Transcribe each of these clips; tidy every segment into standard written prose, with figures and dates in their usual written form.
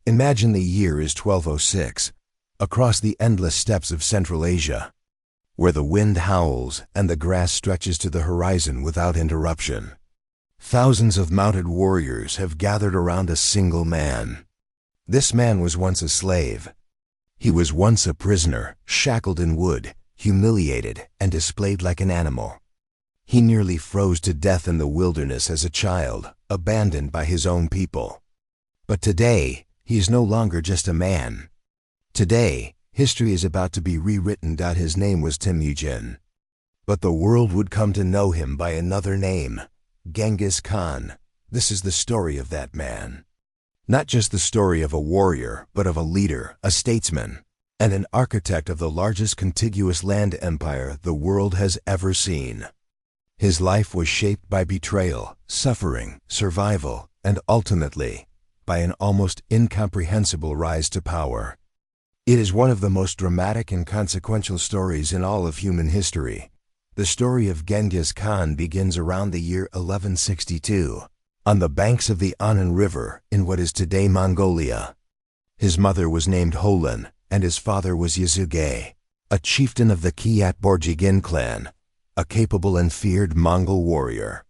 Imagine the year is 1206, across the endless steppes of Central Asia, where the wind howls and the grass stretches to the horizon without interruption. Thousands of mounted warriors have gathered around a single man. This man was once a slave. He was once a prisoner, shackled in wood, humiliated, and displayed like an animal. He nearly froze to death in the wilderness as a child, abandoned by his own people. But today, he is no longer just a man. Today, history is about to be rewritten. His name was Temujin. But the world would come to know him by another name, Genghis Khan. This is the story of that man. Not just the story of a warrior, but of a leader, a statesman, and an architect of the largest contiguous land empire the world has ever seen. His life was shaped by betrayal, suffering, survival, and ultimately, by an almost incomprehensible rise to power. It is one of the most dramatic and consequential stories in all of human history. The story of Genghis Khan begins around the year 1162, on the banks of the Anan River in what is today Mongolia. His mother was named Holin, and his father was Yasuge, a chieftain of the Kiat Borjigin clan, a capable and feared Mongol warrior.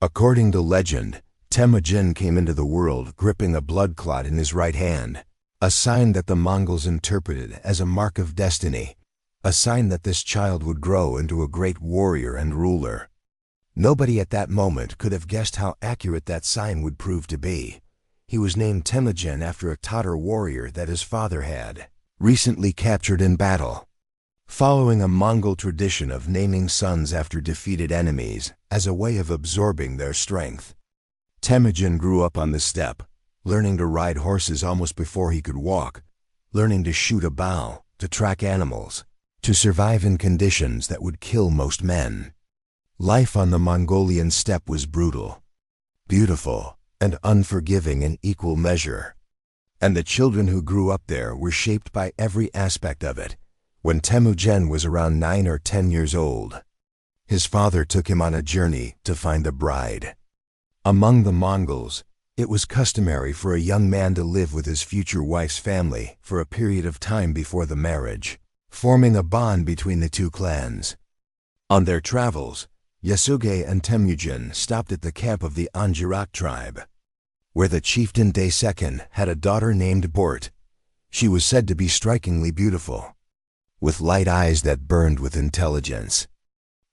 According to legend, Temujin came into the world gripping a blood clot in his right hand, a sign that the Mongols interpreted as a mark of destiny, a sign that this child would grow into a great warrior and ruler. Nobody at that moment could have guessed how accurate that sign would prove to be. He was named Temujin after a Tatar warrior that his father had recently captured in battle. Following a Mongol tradition of naming sons after defeated enemies as a way of absorbing their strength, Temujin grew up on the steppe, learning to ride horses almost before he could walk, learning to shoot a bow, to track animals, to survive in conditions that would kill most men. Life on the Mongolian steppe was brutal, beautiful, and unforgiving in equal measure. And the children who grew up there were shaped by every aspect of it. When Temujin was around 9 or 10 years old, his father took him on a journey to find a bride. Among the Mongols, it was customary for a young man to live with his future wife's family for a period of time before the marriage, forming a bond between the two clans. On their travels, Yasuge and Temujin stopped at the camp of the Anjirak tribe, where the chieftain Day-second had a daughter named Borte. She was said to be strikingly beautiful, with light eyes that burned with intelligence.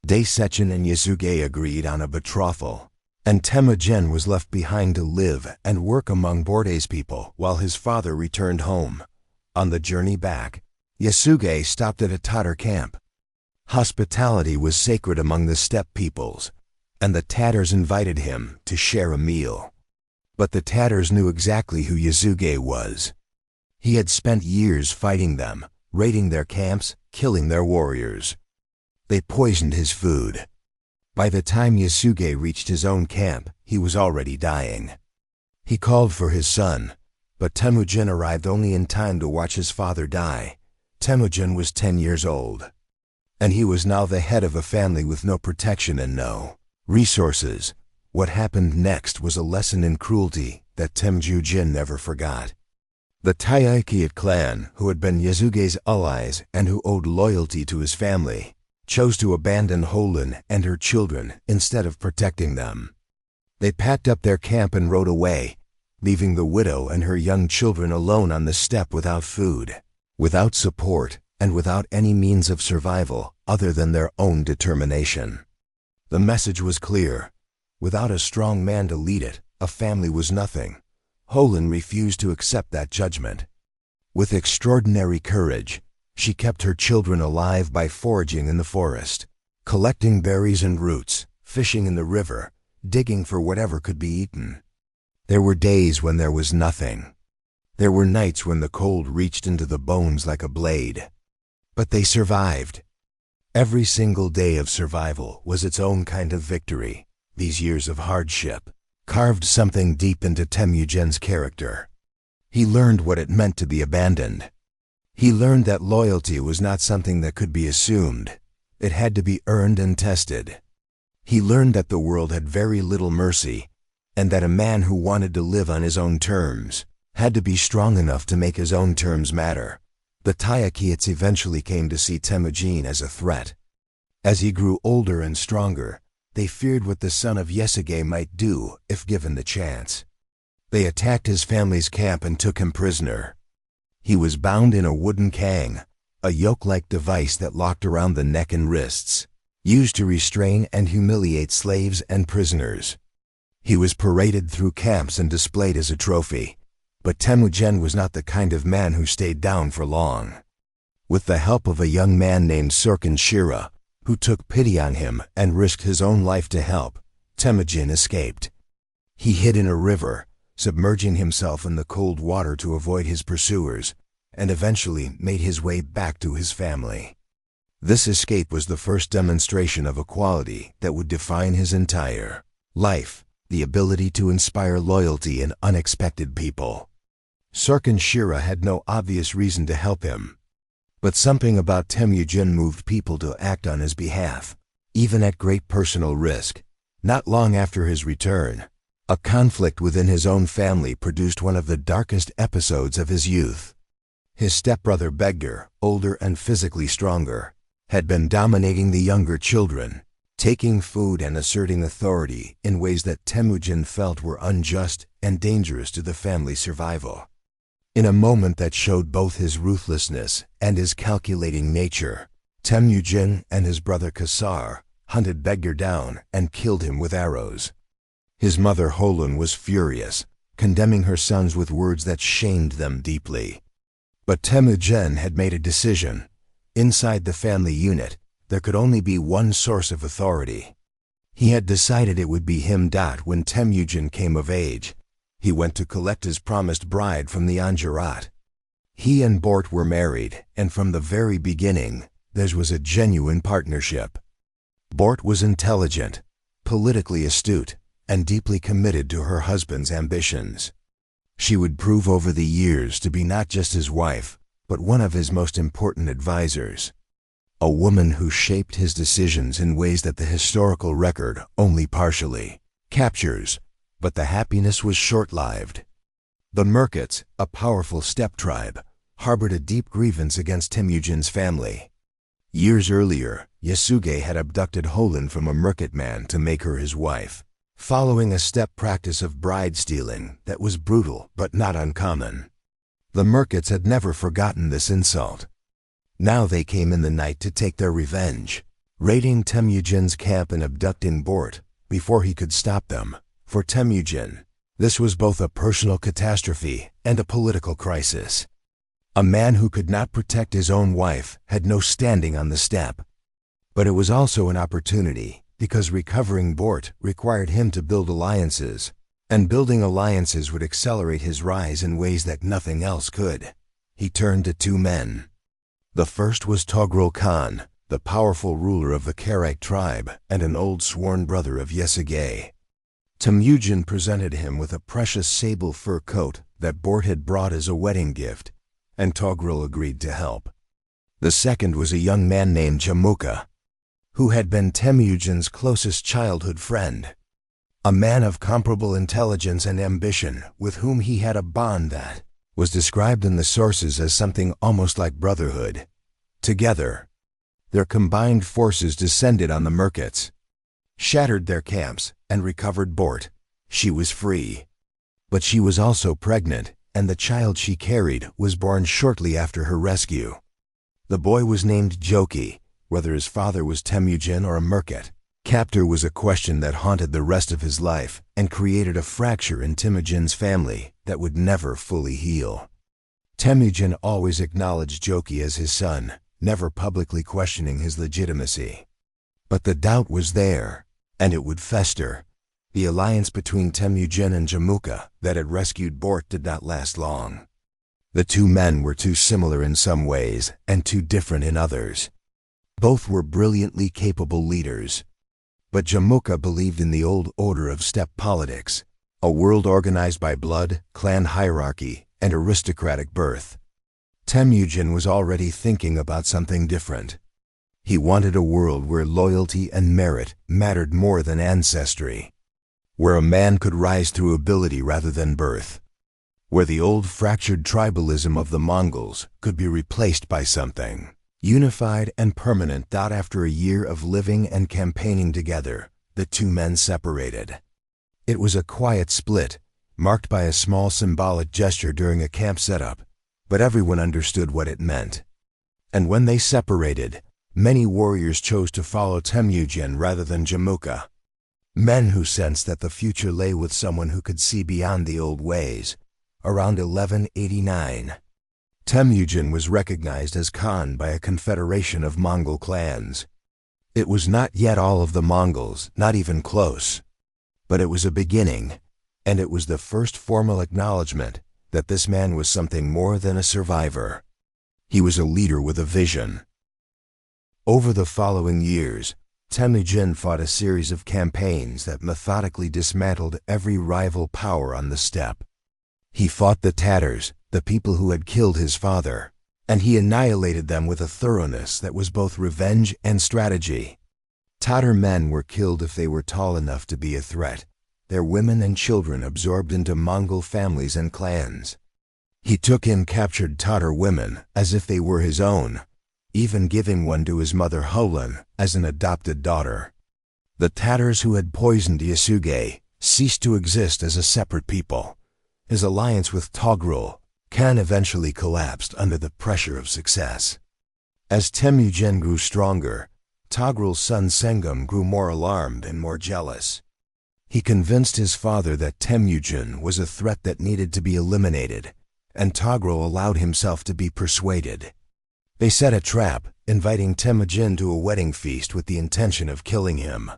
Day-second and Yasuge agreed on a betrothal, and Temujin was left behind to live and work among Borte's people while his father returned home. On the journey back, Yasuge stopped at a Tatar camp. Hospitality was sacred among the steppe peoples, and the Tatars invited him to share a meal. But the Tatars knew exactly who Yasuge was. He had spent years fighting them, raiding their camps, killing their warriors. They poisoned his food. By the time Yasuge reached his own camp, he was already dying. He called for his son, but Temujin arrived only in time to watch his father die. Temujin was 10 years old, and he was now the head of a family with no protection and no resources. What happened next was a lesson in cruelty that Temujin never forgot. The Taikiat clan, who had been Yasuge's allies and who owed loyalty to his family, chose to abandon Holin and her children instead of protecting them. They packed up their camp and rode away, leaving the widow and her young children alone on the steppe without food, without support, and without any means of survival other than their own determination. The message was clear. Without a strong man to lead it, a family was nothing. Holin refused to accept that judgment. With extraordinary courage, she kept her children alive by foraging in the forest, collecting berries and roots, fishing in the river, digging for whatever could be eaten. There were days when there was nothing. There were nights when the cold reached into the bones like a blade. But they survived. Every single day of survival was its own kind of victory. These years of hardship carved something deep into Temujin's character. He learned what it meant to be abandoned. He learned that loyalty was not something that could be assumed. It had to be earned and tested. He learned that the world had very little mercy, and that a man who wanted to live on his own terms had to be strong enough to make his own terms matter. The Tyakiets eventually came to see Temujin as a threat. As he grew older and stronger, they feared what the son of Yesige might do if given the chance. They attacked his family's camp and took him prisoner. He was bound in a wooden kang, a yoke-like device that locked around the neck and wrists, used to restrain and humiliate slaves and prisoners. He was paraded through camps and displayed as a trophy. But Temujin was not the kind of man who stayed down for long. With the help of a young man named Surkan Shira, who took pity on him and risked his own life to help, Temujin escaped. He hid in a river, submerging himself in the cold water to avoid his pursuers, and eventually made his way back to his family. This escape was the first demonstration of a quality that would define his entire life: the ability to inspire loyalty in unexpected people. Surkan Shira had no obvious reason to help him, but something about Temujin moved people to act on his behalf, even at great personal risk. Not long after his return, a conflict within his own family produced one of the darkest episodes of his youth. His stepbrother Beggar, older and physically stronger, had been dominating the younger children, taking food and asserting authority in ways that Temujin felt were unjust and dangerous to the family's survival. In a moment that showed both his ruthlessness and his calculating nature, Temujin and his brother Kasar hunted Beggar down and killed him with arrows. His mother Holun was furious, condemning her sons with words that shamed them deeply. But Temujin had made a decision. Inside the family unit, there could only be one source of authority. He had decided it would be him. When Temujin came of age, he went to collect his promised bride from the Anjarat. He and Borte were married, and from the very beginning, theirs was a genuine partnership. Borte was intelligent, politically astute, and deeply committed to her husband's ambitions. She would prove over the years to be not just his wife, but one of his most important advisors. A woman who shaped his decisions in ways that the historical record only partially captures, but the happiness was short-lived. The Merkits, a powerful steppe tribe, harbored a deep grievance against Temujin's family. Years earlier, Yasuge had abducted Holun from a Merkit man to make her his wife, following a steppe practice of bride stealing that was brutal but not uncommon. The Merkits had never forgotten this insult. Now they came in the night to take their revenge, raiding Temujin's camp and abducting Borte before he could stop them. For Temujin, this was both a personal catastrophe and a political crisis. A man who could not protect his own wife had no standing on the steppe. But it was also an opportunity, because recovering Borte required him to build alliances, and building alliances would accelerate his rise in ways that nothing else could. He turned to two men. The first was Togrul Khan, the powerful ruler of the Karak tribe and an old sworn brother of Yesige. Temujin presented him with a precious sable fur coat that Borte had brought as a wedding gift, and Togrul agreed to help. The second was a young man named Jamukha, who had been Temujin's closest childhood friend. A man of comparable intelligence and ambition with whom he had a bond that was described in the sources as something almost like brotherhood. Together, their combined forces descended on the Merkits, shattered their camps, and recovered Borte. She was free. But she was also pregnant, and the child she carried was born shortly after her rescue. The boy was named Joki. Whether his father was Temujin or a Merkit, captor was a question that haunted the rest of his life and created a fracture in Temujin's family that would never fully heal. Temujin always acknowledged Joki as his son, never publicly questioning his legitimacy. But the doubt was there, and it would fester. The alliance between Temujin and Jamukha that had rescued Borte did not last long. The two men were too similar in some ways and too different in others. Both were brilliantly capable leaders. But Jamukha believed in the old order of steppe politics, a world organized by blood, clan hierarchy, and aristocratic birth. Temujin was already thinking about something different. He wanted a world where loyalty and merit mattered more than ancestry, where a man could rise through ability rather than birth. where the old fractured tribalism of the Mongols could be replaced by something unified and permanent. After a year of living and campaigning together, the two men separated. It was a quiet split, marked by a small symbolic gesture during a camp setup, but everyone understood what it meant. And when they separated, many warriors chose to follow Temujin rather than Jamukha. Men who sensed that the future lay with someone who could see beyond the old ways. Around 1189, Temujin was recognized as Khan by a confederation of Mongol clans. It was not yet all of the Mongols, not even close. But it was a beginning, and it was the first formal acknowledgement that this man was something more than a survivor. He was a leader with a vision. Over the following years, Temujin fought a series of campaigns that methodically dismantled every rival power on the steppe. He fought the Tatars, the people who had killed his father, and he annihilated them with a thoroughness that was both revenge and strategy. Tatar men were killed if they were tall enough to be a threat, their women and children absorbed into Mongol families and clans. He took in captured Tatar women as if they were his own, even giving one to his mother Hulan as an adopted daughter. The Tatars who had poisoned Yasuge ceased to exist as a separate people. His alliance with Togrul Khan eventually collapsed under the pressure of success. As Temujin grew stronger, Togrul's son Sengum grew more alarmed and more jealous. He convinced his father that Temujin was a threat that needed to be eliminated, and Togrul allowed himself to be persuaded. They set a trap, inviting Temujin to a wedding feast with the intention of killing him.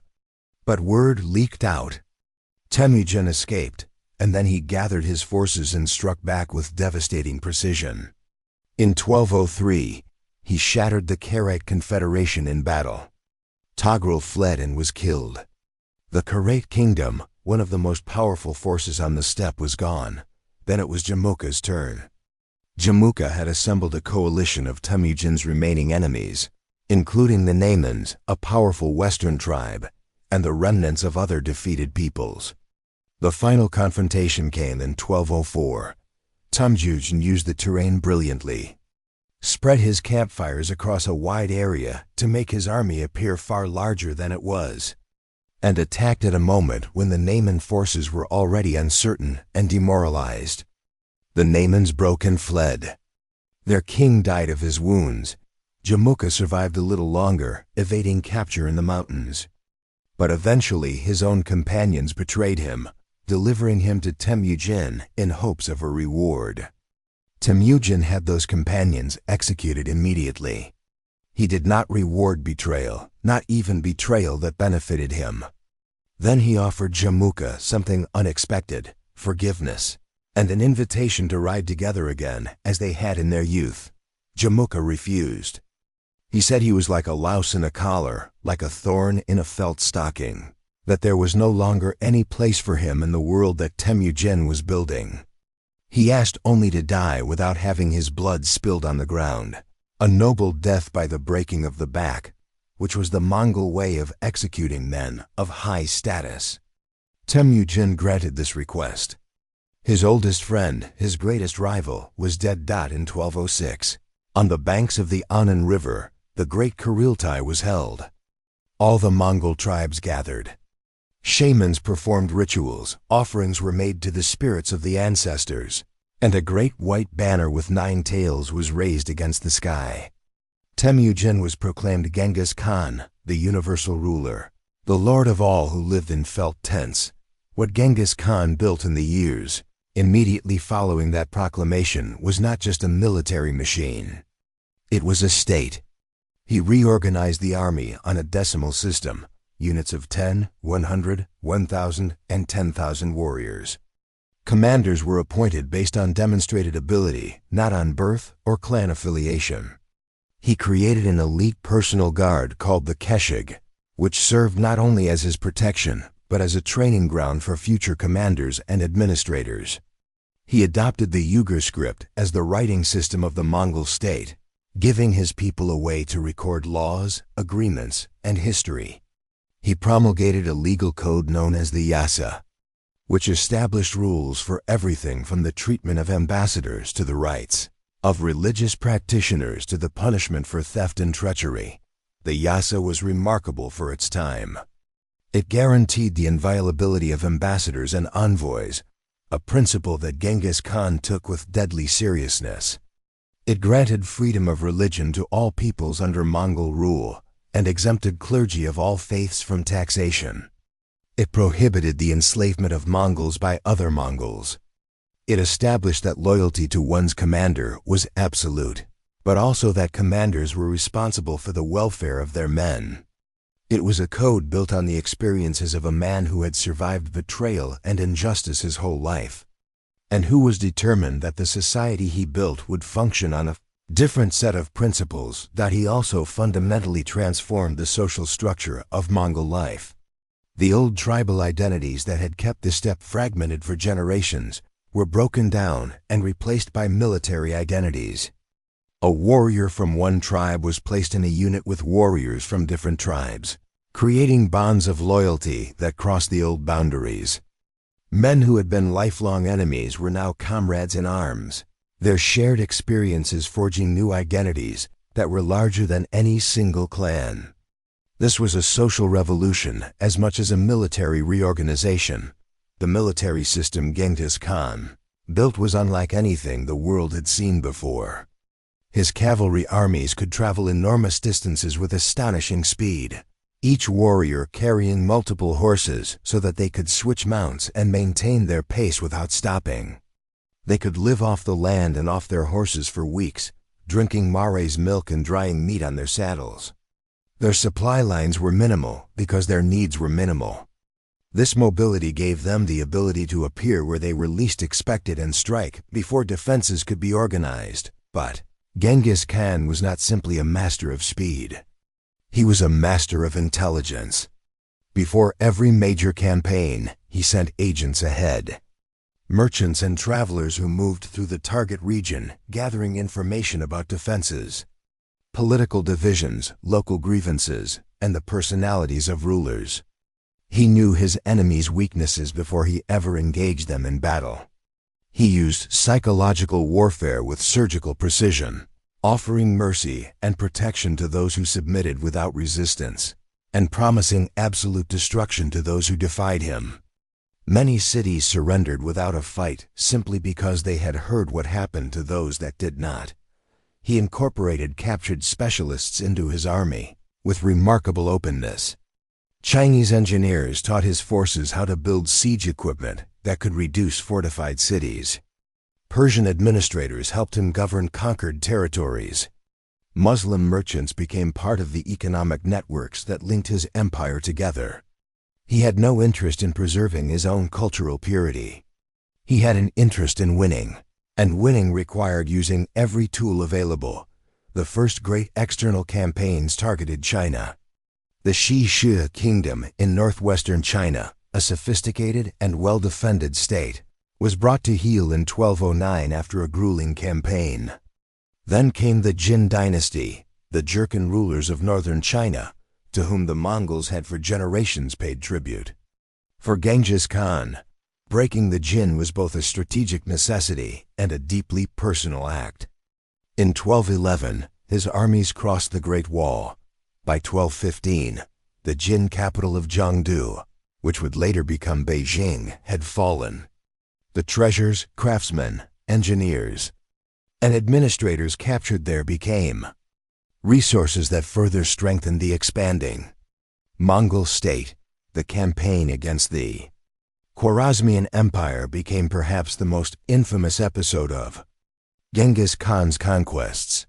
But word leaked out. Temujin escaped, and then he gathered his forces and struck back with devastating precision. In 1203, he shattered the Karaite Confederation in battle. Togrul fled and was killed. The Karaite kingdom, one of the most powerful forces on the steppe, was gone. Then it was Jamukha's turn. Jamukha had assembled a coalition of Temujin's remaining enemies, including the Naimans, a powerful western tribe, and the remnants of other defeated peoples. The final confrontation came in 1204. Temujin used the terrain brilliantly, spread his campfires across a wide area to make his army appear far larger than it was, and attacked at a moment when the Naiman forces were already uncertain and demoralized. The Naimans broke and fled. Their king died of his wounds. Jamukha survived a little longer, evading capture in the mountains. But eventually his own companions betrayed him, delivering him to Temujin in hopes of a reward. Temujin had those companions executed immediately. He did not reward betrayal, not even betrayal that benefited him. Then he offered Jamukha something unexpected: forgiveness, and an invitation to ride together again as they had in their youth. Jamukha refused. He said he was like a louse in a collar, like a thorn in a felt stocking, that there was no longer any place for him in the world that Temujin was building. He asked only to die without having his blood spilled on the ground, a noble death by the breaking of the back, which was the Mongol way of executing men of high status. Temujin granted this request. His oldest friend, his greatest rival, was dead. In 1206, on the banks of the Anan River, the great Kuriltai was held. All the Mongol tribes gathered. Shamans performed rituals, offerings were made to the spirits of the ancestors, and a great white banner with 9 tails was raised against the sky. Temujin was proclaimed Genghis Khan, the universal ruler, the lord of all who lived in felt tents. What Genghis Khan built in the years immediately following that proclamation was not just a military machine. It was a state. He reorganized the army on a decimal system, units of 10, 100, 1,000, and 10,000 warriors. Commanders were appointed based on demonstrated ability, not on birth or clan affiliation. He created an elite personal guard called the Keshig, which served not only as his protection, but as a training ground for future commanders and administrators. He adopted the Uyghur script as the writing system of the Mongol state, giving his people a way to record laws, agreements, and history. He promulgated a legal code known as the Yasa. which established rules for everything from the treatment of ambassadors to the rights of religious practitioners to the punishment for theft and treachery. The Yasa was remarkable for its time. It guaranteed the inviolability of ambassadors and envoys, a principle that Genghis Khan took with deadly seriousness. It granted freedom of religion to all peoples under Mongol rule and exempted clergy of all faiths from taxation. It prohibited the enslavement of Mongols by other Mongols. It established that loyalty to one's commander was absolute, but also that commanders were responsible for the welfare of their men. It was a code built on the experiences of a man who had survived betrayal and injustice his whole life, and who was determined that the society he built would function on a different set of principles, that he also fundamentally transformed the social structure of Mongol life. The old tribal identities that had kept the steppe fragmented for generations were broken down and replaced by military identities. A warrior from one tribe was placed in a unit with warriors from different tribes, creating bonds of loyalty that crossed the old boundaries. Men who had been lifelong enemies were now comrades in arms, their shared experiences forging new identities that were larger than any single clan. This was a social revolution as much as a military reorganization. The military system Genghis Khan built was unlike anything the world had seen before. His cavalry armies could travel enormous distances with astonishing speed, each warrior carrying multiple horses so that they could switch mounts and maintain their pace without stopping. They could live off the land and off their horses for weeks, drinking mare's milk and drying meat on their saddles. Their supply lines were minimal because their needs were minimal. This mobility gave them the ability to appear where they were least expected and strike before defenses could be organized. But Genghis Khan was not simply a master of speed. He was a master of intelligence. Before every major campaign, he sent agents ahead. Merchants and travelers who moved through the target region, gathering information about defenses, political divisions, local grievances, and the personalities of rulers. He knew his enemies' weaknesses before he ever engaged them in battle. He used psychological warfare with surgical precision, offering mercy and protection to those who submitted without resistance, and promising absolute destruction to those who defied him. Many cities surrendered without a fight simply because they had heard what happened to those that did not. He incorporated captured specialists into his army with remarkable openness. Chinese engineers taught his forces how to build siege equipment that could reduce fortified cities. Persian administrators helped him govern conquered territories. Muslim merchants became part of the economic networks that linked his empire together. He had no interest in preserving his own cultural purity. He had an interest in winning, and winning required using every tool available. The first great external campaigns targeted China. The Shi Kingdom in northwestern China, a sophisticated and well-defended state, was brought to heel in 1209 after a grueling campaign. Then came the Jin dynasty, the Jurchen rulers of northern China, to whom the Mongols had for generations paid tribute. For Genghis Khan, breaking the Jin was both a strategic necessity and a deeply personal act. In 1211, his armies crossed the Great Wall. By 1215, the Jin capital of Jiangdu, which would later become Beijing, had fallen. The treasures, craftsmen, engineers, and administrators captured there became resources that further strengthened the expanding Mongol state. The campaign against the Khwarezmian Empire became perhaps the most infamous episode of Genghis Khan's conquests.